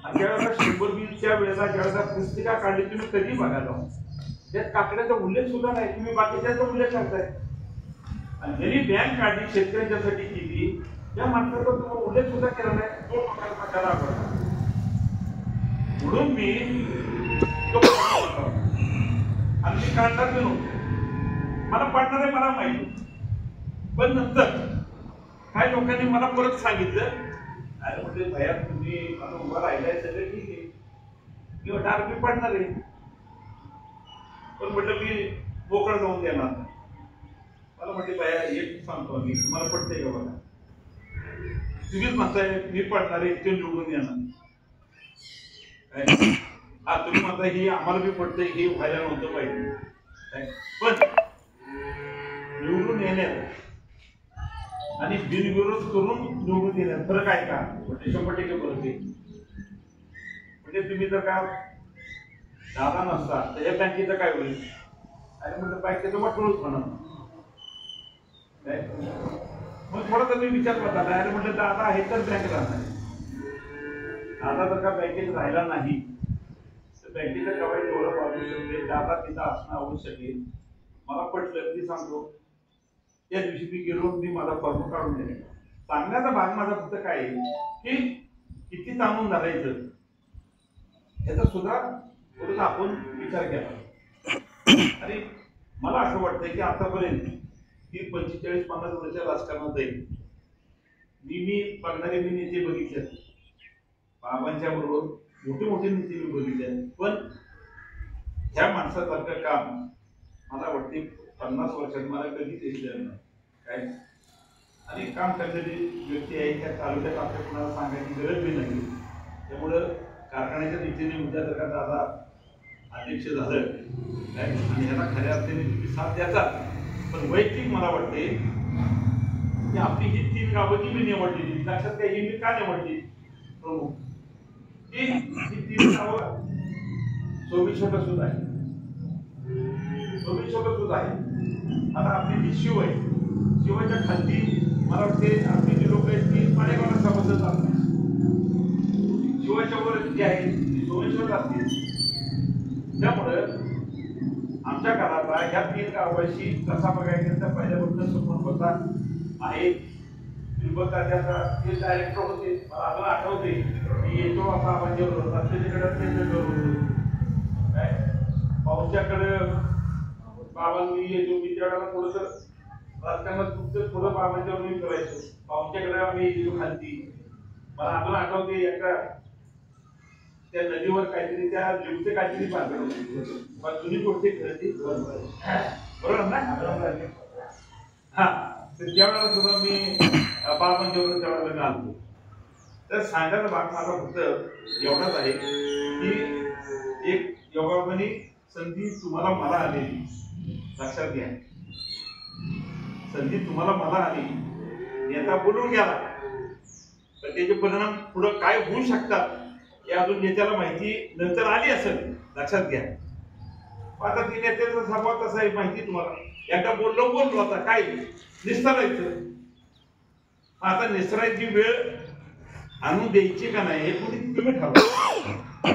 Speaker 1: आणि ज्यावेळेला 100 वेळेला ज्यावेळेला पुस्तिका काढली तुम्ही कधी बघायला त्यात काकड्याचा उल्लेख सुद्धा नाही, तुम्ही बाकीच्याचा उल्लेख करताय. आणि जरी बँक काढली शेतकऱ्यांच्यासाठी केली त्या माणसाचा तुम्हाला उल्लेख सुद्धा केला नाही, तो लोकांना त्याला आवडला. म्हणून मी आणि मी काढणार नव्हतो, मला पडणार आहे मला माहिती. पण नंतर काही लोकांनी मला परत सांगितलं, अरे म्हणजे भैया तुम्ही मला उभा राहिलाय सगळं ठीक आहे, मी म्हटलं अरे मी पडणार आहे, पण म्हटलं मी मोकळं जाऊन देणार नाही. मला म्हटले भैया एक सांगतो मी तुम्हाला पडतंय का बघा, तुम्हीच म्हणताय मी पडणार आहे ते निवडून येणार. हा तुम्ही म्हणताय ही आम्हाला बी पडतंय, हे व्हायला नव्हतं पाहिजे. पण निवडून येण्यात आणि बिनविरोध करून निवडून येण्यात फरक आहे का? म्हणजे 100% फरक आहे. म्हणजे तुम्ही जर का दादा नसता तर या बँकेचं काय होईल? अरे म्हटलं बँकेचं वाटूनच म्हणा. मग थोडा मी विचार करता, अरे म्हटलं दादा आहे तर बँक राहणार. दादा जर का बँकेत राहिला नाही तर बँकेचं कवायत एवढं वाढू शकते, दादा तिथं असणं आवश्यक आहे. मला पटलं ती सांगतो, त्या दिवशी मी गेलो, मी माझा फॉर्म काढून दिले. सांगण्याचा भाग माझा फक्त काय आहे की किती ताणून धरायचं याचा सुद्धा थोडासा आपण विचार केला. आणि मला असं वाटतंय की आतापर्यंत ती 45-50 वर्ष राजकारणात जाईल. मी बघणारे मी नेते बघितले, बाबांच्या बरोबर मोठे मोठे नेते मी बघितले, पण ह्या माणसासारखं काम मला वाटते 50 वर्षात मला कधीच दिसलेलं नाही काय. आणि काम करणारी व्यक्ती आहे त्या तालुक्यात आपल्या कोणाला सांगायची गरज बी नाही. त्यामुळं कारखान्याच्या रीतीने उद्या जर का दादा अध्यक्ष झालं काय आणि ह्याला खऱ्या अर्थाने तुम्ही साथ द्याचा. पण वैयक्तिक मला वाटते की आपली ही 3 गावं जी मी निवडलेली, लक्षात घ्या ही मी का निवडली प्रमुख, ही 3 गावं सोमेश्वर सुद्धा आहे, सोमेश्वर सुद्धा आहे. आता आपली जी शिव आहे, शिवाच्या खाली मला वाटते आपली जी लोक आहेत ती माळेगावला समजत जात नाही. शिवाच्या वर जी आहे ती सोमेश्वर असतील. त्यामुळं आमच्या काळात ह्या 3 गावाशी कसा बघायचा तर पहिल्यापासून संबंध होता आहे. त्याचा ते डायरेक्टर होते, मला अजून आठवते की येतो असा म्हणजे काय पाऊसच्याकडे बाबांनी येतो, मी त्यावेळेला थोडस राजकारणात तुमचं थोडं बाबांच्यावर मी करायचो. पाऊसच्याकडे आम्ही येतो खालती. मला अजून आठवते एका त्या नदीवर काहीतरी त्या लिफ्टचे काहीतरी बांधलं होतं, जुनी गोष्टी खरेदी बरोबर ना. हा तर त्यावेळेला सुद्धा मी बाबांच्यावर त्यावेळेला घालतो. तर सांगायचा भाग माझा फक्त एवढाच आहे की एक योगायोगाने संधी तुम्हाला मला आलेली, लक्षात घ्या. संधी तुम्हाला मला आली, नेता बोलून गेला तर त्याचे परिणाम पुढे काय होऊ शकतात हे अजून नेत्याला माहिती नंतर आली असेल, लक्षात घ्या. आता ती नेत्याचा स्वभाव तसा आहे माहिती तुम्हाला. एकदा बोललो आता काय निस्तरायचं. आता निस्तरायची वेळ आणून द्यायची का नाही हे तुम्ही ठरवा,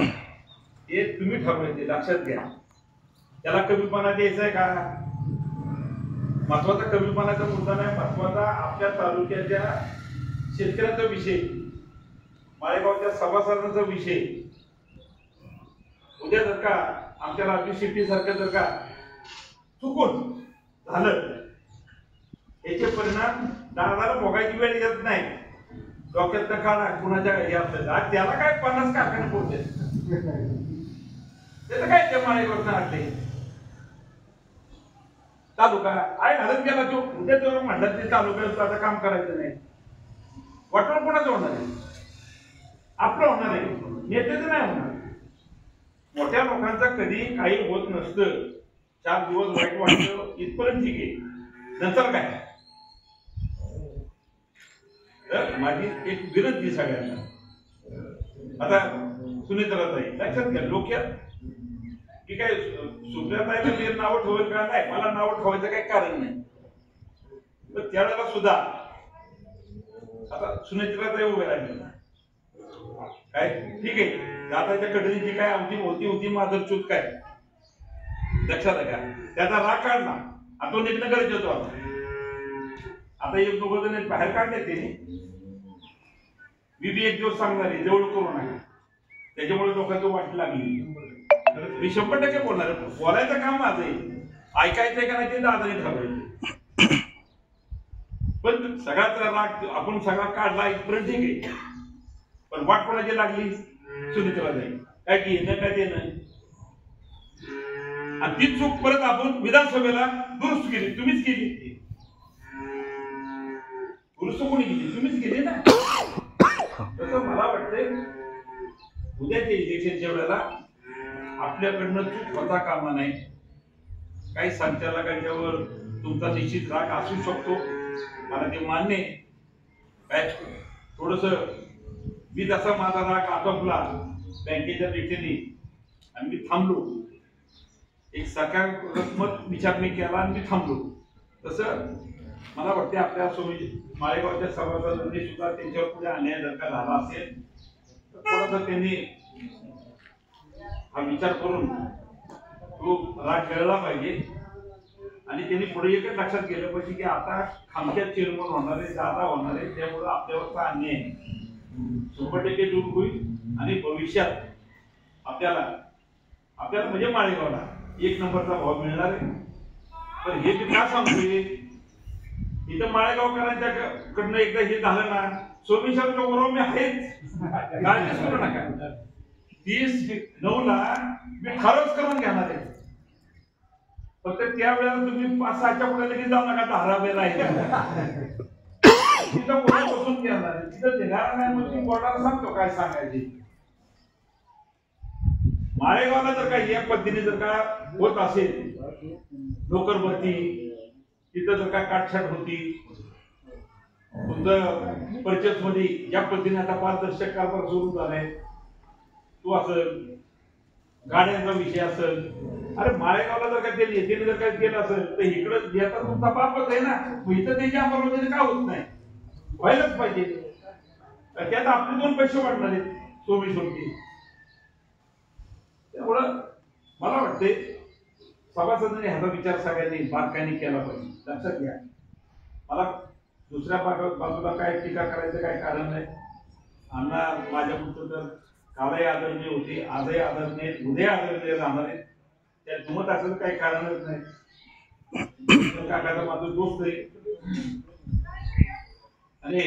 Speaker 1: हे तुम्ही ठरवायचे, लक्षात घ्या. त्याला कमीपणा द्यायचा आहे का? महत्वाचा कमीपणाचा मुद्दा नाही, महत्वाचा आपल्या तालुक्याच्या शेतकऱ्यांचा विषय, माळेगावच्या सभासदांचा विषय. उद्या जर का आमच्या राजू शेट्टी सारखं जर का चुकून झालं याचे परिणाम दादाला भोगायची वेळ येत नाही. डोक्यात काढा कुणाच्या हे आपल्याला त्याला काय 50 कारखाने पोहोचले त्याचं काय ते माळेगावचं आणले तालुका आहे हलत गेला तो. उद्या तो म्हणतात ते तालुक्यात आता काम करायचं नाही, वाटवून कोणाचं होणार आहे? आपलं कधी काही होत नसतं, 4 दिवस वाईट वाटतं इथपर्यंत ठीक आहे, नंतर काय? तर माझी एक विनंती सगळ्यांना, आता सुनेत्राताई लक्षात घ्या, लोक की काय सुप्रियाताईला मी नावं ठेवेल का? नाही, मला नावं ठेवायचं काही कारण नाही. तर त्यावेळेला सुद्धा आता सुनेत्राताई उभे राहिले काय, ठीक आहे, दादाच्या कडे जी काय आमची होती माधरच्यूत काय लक्षात आहे का, त्याचा राग काढला, आता तो निघणं गरजेचं होता. आता एक दोघं जण बाहेर काढले ते, मी बी एक दिवस सांगणार आहे जवळ करू नका, त्याच्यामुळे लोकांचं वाट लागली. मी 100% बोलणार आहे, बोलायचं काम माझं आहे, ऐकायचंय का नाही ते दादाने ठरवायचं. पण सगळ्यात राग आपण सगळा काढला इथपर्यंत ठीक आहे, पण वाट कोणाची लागली? सुनीत्रा जाईल काय की येणं काय देणं, आणि ती चूक परत आपण विधानसभेला दुरुस्त केली. तुम्हीच केली, दुरुस्त कोणी केली? तुम्हीच केली ना. तसं मला वाटतंय उद्याच्या इलेक्शनच्या वेळेला आपल्याकडनं चूक होता कामा नाही. काही संचालकांच्यावर तुमचा निश्चित राग असू शकतो, मला ते मान्य आहे. काय थोडस मी जसा माझा राग आटोपला बँकेच्या भेटीने आणि मी थांबलो, एक सकारात्मक विचार मी केला आणि मी थांबलो, तसं मला वाटते आपल्या माळेगावच्या सभासदांनी सुद्धा त्यांच्यावर पुढे अन्याय जर का झाला असेल तर थोडासा त्यांनी हा विचार करून तो राग गळला पाहिजे. आणि त्यांनी पुढे एकच लक्षात गेलं पाहिजे की आता खामख्या चेअरमन होणारे, दादा होणारे, त्यामुळे आपल्यावरचा अन्याय 100% दूर होईल आणि भविष्यात आपल्याला म्हणजे माळेगावला 1 नंबरचा भाव मिळणार आहे. पण हे मी का सांगतोय, इथं माळेगावकरांच्या कडनं एकदा हे झालं ना, सोमेश्वरच्या बरोबर मी आहेच, काळजीच करू नका. 30/9 मी खरंच करून घेणार आहे. फक्त त्यावेळेला तुम्ही 5-6च्या पुढे लगेच जाऊ नका, धारावेला आहे तिथं पुढे बसून घेणार, तिथं देणार नाही म्हणजे बोर्डाला सांगतो काय सांगायचे. माळेगावला जर का या पद्धतीने जर का होत असेल, नोकर भरती तिथं जर का काटछाट होती, तुमचं परचेस मध्ये ज्या पद्धतीने आता पारदर्शक कारभार सुरू झालाय तो असेल, गाड्यांचा विषय असेल, अरे माळेगावला जर का ते नेत्याने जर काय केलं असेल तर इकडं येता तुमचा बापच आहे ना, इथं त्याच्या अंमलबजावणी का होत नाही? व्हायलाच पाहिजे. त्यात आपले 2 पैसे वाढणार आहेत सोमेश्वरची. त्यामुळं मला वाटते सभासदांनी ह्याचा विचार सगळ्यांनी बारकाईने केला पाहिजे. लक्षात घ्या, मला दुसऱ्या बाजूला काय टीका करायचं काय कारण नाही. अण्णा माझ्या पुढचं तर कालही आदरणीय होती, आजही आदरणीय, उद्या आदरणीय राहणार आहेत, त्यात दुमत असं काही कारणच नाही. काकाचा माझा दोस्त आहे आणि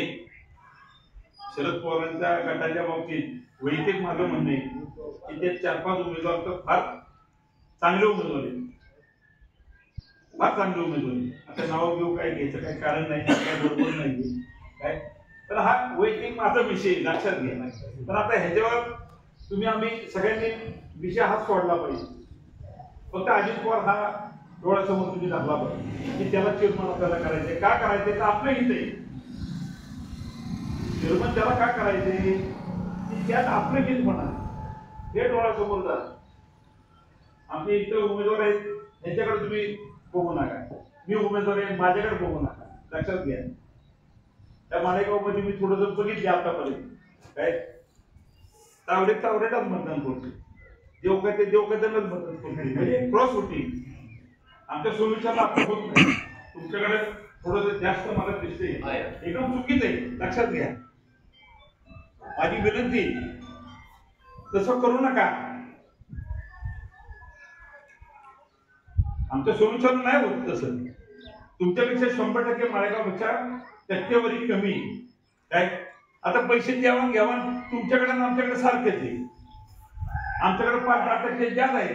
Speaker 1: शरद पवारांच्या गटाच्या बाबतीत वैयक्तिक माझं म्हणणं आहे की ते 4-5 उमेदवार तर फार चांगले उमेदवार आहेत, फार चांगले उमेदवार आहेत. आता नाव घेऊ काय घ्यायचं काही कारण नाही, काय बरोबर नाही काय, तर हा वैयक्तिक माझा विषय लक्षात घ्या. तर आता ह्याच्यावर आम्ही सगळ्यांनी विषय हा सोडला पाहिजे. फक्त अजित पवार हा डोळ्यासमोर तुम्ही दाखला पाहिजे की त्याला चेअरमन आपल्याला करायचंय. का करायचंय तर आपलं हित आहे. चेअरमन त्याला का करायचंय की त्यात आपलं हित म्हणा, हे डोळ्यासमोर जा. आमचे इथं उमेदवार आहेत त्यांच्याकडे तुम्ही बघू नका, मी उमेदवार आहे माझ्याकडे बघू नका. लक्षात घ्या, त्या माळेगाव मध्ये मी थोडंसं बघितले आतापर्यंत काय तावडेटाच मतदान करतो, देवकात्यालाच मतदान करतो, म्हणजे क्रॉस होती. आमच्या सोमेश्वरला आपण होत नाही, तुमच्याकडे थोडंसं जास्त मला दिसते, एकदम चुकीच आहे. लक्षात घ्या, माझी विनंती तसं करू नका. आमच्या सोमेश्वर नाही होत तसं. तुमच्यापेक्षा 100% माळेगावपेक्षा टक्केवारी कमी काय. आता पैसे देवाण घ्यावं तुमच्याकडे आणि आमच्याकडे सारखेच आहे. आमच्याकडे 5-10% जास्त आहे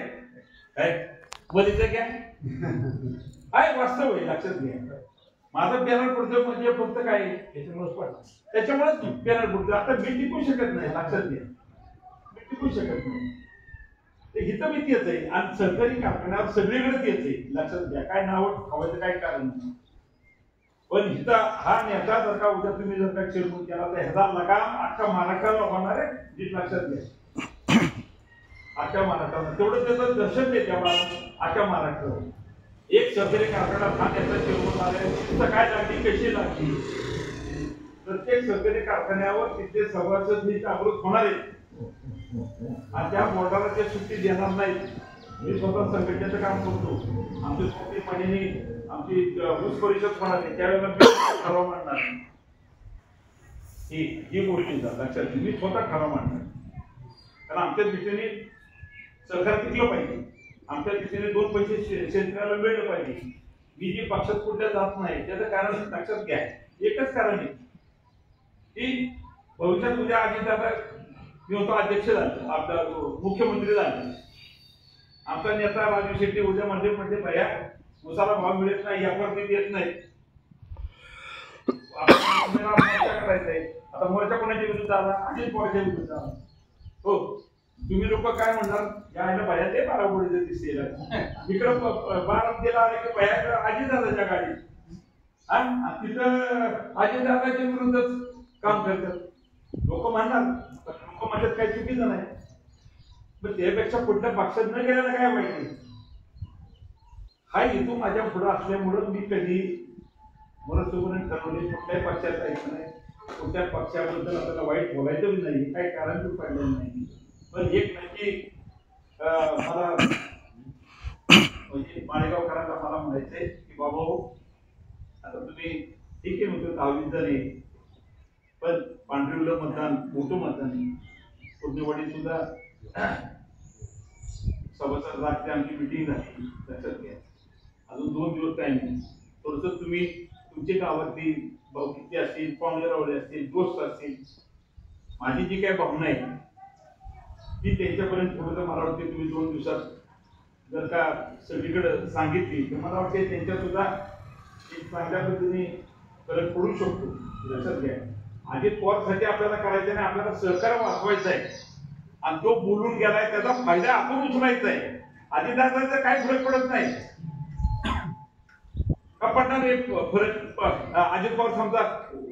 Speaker 1: काय, बदलचं घ्या आहे, वास्तव आहे. लक्षात घ्या, माझं बॅनर पडतो म्हणजे फक्त काय त्याच्यामुळेच बॅनर पडतो. आता मी टिकू शकत नाही. लक्षात घ्या, मी टिकू शकत नाही. तर हिथं मी तेच आहे आणि सरकारी कारखान्यावर सगळीकडे तेच आहे, लक्षात घ्या. काय नाव ठेवायचं काय कारण नाही. पण हिथं हा नेता जर का उद्या तुम्ही जर का चेअरमन केला तर ह्याचा लगाम अख्खा महाराष्ट्राला होणार आहे, नीट लक्षात घ्या. अख्ख्या महाराष्ट्राला तेवढं त्याचं दर्शन देते अख्ख्या महाराष्ट्रावर. एक सरकारी कारखाना हा नेता चेअरमन आलाय, तिथं काय लागली कशी लागली. प्रत्येक सरकारी कारखान्यावर तिथे सभासद ही जागृत होणार आहे आणि त्या बोर्डाला ते सुट्टी देणार नाही. मी स्वतः संघटनेचं काम करतो. आमची सोपी महिने आमची ऊस परिषद होणार आहे, त्यावेळेला ठराव मांडणार ही गोष्टीचा लक्षात घ्या. मी स्वतः ठराव मांडणार, कारण आमच्या दृष्टीने सरकार टिकलं पाहिजे, आमच्या दृष्टीने 2 पैसे शेतकऱ्याला मिळलं पाहिजे. मी जी पक्षात कुठल्या जात नाही त्याचं कारण लक्षात घ्या. एकच कारण आहे की भविष्यात उद्या आधी आता मी होतो अध्यक्ष झाले, आपला मुख्यमंत्री झाले. आमचा नेता राजू शेट्टी उद्या म्हणजे भया उसाला भाव मिळत नाही, यावर मी देत नाही. मोर्चा करायचा आहे. आता मोर्चा कोणाच्या विरुद्ध आला? अजित पवारच्या विरुद्ध आला. हो, तुम्ही लोक काय म्हणणार, या भया ते 12 कोटीचं दिसते इकडं 12 गेला आले की भया अजितदादाच्या गाडी तिथं अजितदादाच्या विरुद्धच काम करतात. लोक म्हणणार, लोक म्हणतात काही चुकीचं नाही, पण त्यापेक्षा कुठल्या पक्षात न गेल्याला काय माहिती. हा हेतू माझ्या पुढे असल्यामुळं मी कधी मनसुबून ठरवले कुठल्याही पक्षात जायचं नाही, कुठल्या पक्षाबद्दल आपल्याला वाईट बोलायचं नाही, काही कारण पडलेलं नाही. पण एक नक्की मला म्हणजे माळेगावकरांना मला म्हणायचंय की बाबा आता तुम्ही ठीक आहे म्हणतो 10-20 जण, पण पांढरीवलं मतदान मोठं मतदान आहे. पुण्यवाडी सुद्धा सभासद रात्री आमची मिटिंग झाली, लक्षात घ्या. अजून 2 दिवस टाइम आहे. थोडस तुम्ही तुमच्या गावातली भाऊकीचे असतील, पाहुणेरावळे असतील, दोस्त असतील, माझी जी काही भावना आहे ती त्यांच्यापर्यंत थोडं मला वाटते तुम्ही 2 दिवसात जर का सगळीकडे सांगितली तर मला वाटते त्यांच्या सुद्धा एक चांगल्या पद्धतीने फरक पडू शकतो. लक्षात घ्या, अजित पवारसाठी आपल्याला करायचं नाही, आपल्याला सहकार वाचवायचं आहे आणि तो बोलून गेलाय त्याचा फायदा आपण उचलायचा आहे. अजितदादाचा काही फरक पडत नाही का पडणार एक फरक. अजित पवार समजा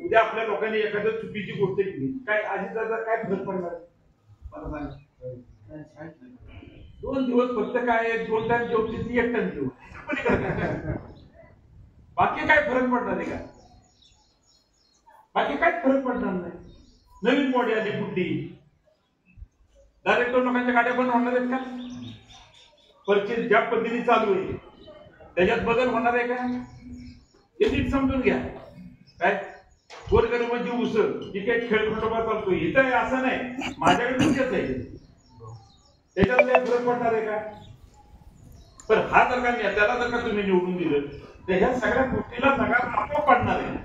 Speaker 1: उद्या आपल्या लोकांनी एखाद्या चुकीची गोष्ट केली, काय अजितदादा काय फरक पडणार मला सांग. 2 दिवस फक्त काय 2 टाइम जेवते ती 1 टाइम जेव, बाकी काय फरक पडणार आहे का? बाकी काय फरक पडणार नाही. नवीन बॉडी आली कुठली, डायरेक्टर लोकांच्या गाड्या बंद होणार आहेत का? परचेस ज्या पद्धतीने चालू आहे त्याच्यात बदल होणार आहे का? हे नीट समजून घ्या. काय गोरगरिबांची उसळ जी काही खेळखंडोबा चालतोय इथं असं नाही, माझ्याकडे तुमच्याच आहे, त्याच्यात काही फरक पडणार आहे का? पण हा जर का नेत्याला जर का तुम्ही निवडून दिलं तर ह्या सगळ्या गोष्टीला नकार आपोआप पडणार आहे.